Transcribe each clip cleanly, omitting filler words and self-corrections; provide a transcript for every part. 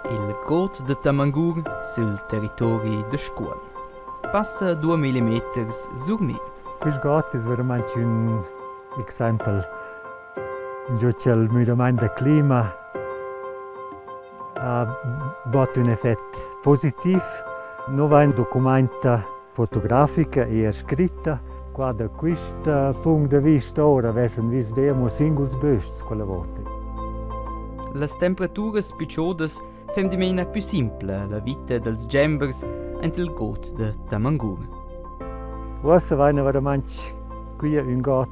Il guaud de Tamangur sul territorio de scuola. Passa 2 mm sur mir. Questo guaud è veramente un exempel. C'è il midaments del clima ha avuto un effetto positivo. Non è un documento fotografico e scritta. Qua da questo punto di vista ora abbiamo singoli bösts quella volta. Le temperaturas più chaudas fem di mena più simple la vita dels gembers ent il guaud de Tamangur. Ora va veramente qui un guaud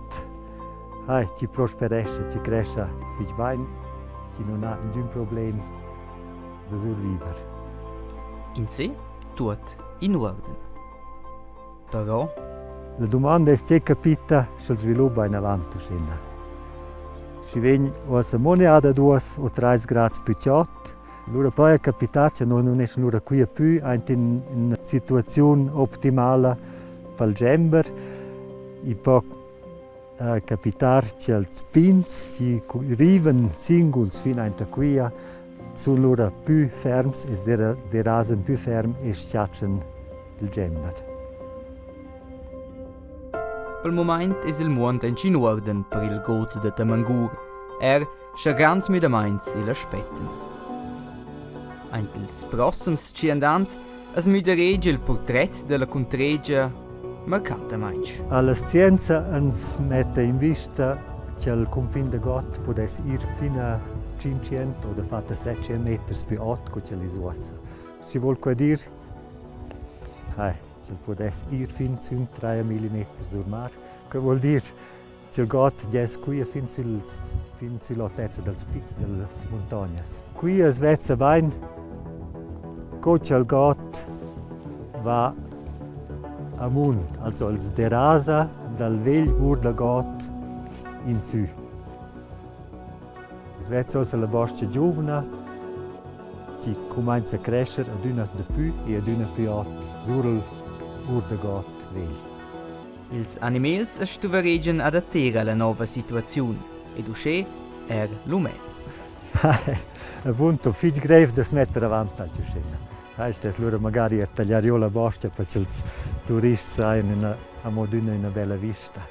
ci prosperesce, ci cresce fic bene, ci non ha nessun problema da sopravvivere. In sé, tutto in ordine. Però la domanda è se capita se il sviluppo in avanti. Se viene una moneta 2 o 3 gradi più alta, allora poi è capitato che non è solo qui più in una situazione ottimale per il gember. E può capitare che i spins che arrivano singoli fino a qui sono più fermi e di rasen più fermi e schiacciano il gember. Per il momento è il mondo in ordine per il guaud de Tamangur. C'è grandi midaments e l'aspettano. Ent ils prossims 5 ans es müderege il portret della contregia marcata mainch. Alla scienza ens mette in vista che il confine de guaud potesse ir fino a 500 o fatta 700 metri più alto che le suossa. Si vuol dire che potesse ir fino a 3 mm sul mare, che vuol dire che il guaud è qui fino sull'altezza delle spizze delle montagne. Qui è svezza bene, che il guaud va a mund, also als derasa dal vell urla guaud in su. Svezza è la boscia giovane, che comincia a crescere ad una di più e ad una più alta, sul urla guaud vell. Ils animals es stuveregen adattare alla nuova situazione ed usce l'umen. Appunto, figlio greve da mettere avanti al Tschertas. Questo è allora magari tagliare la boscia perché i turisti hanno una bella vista.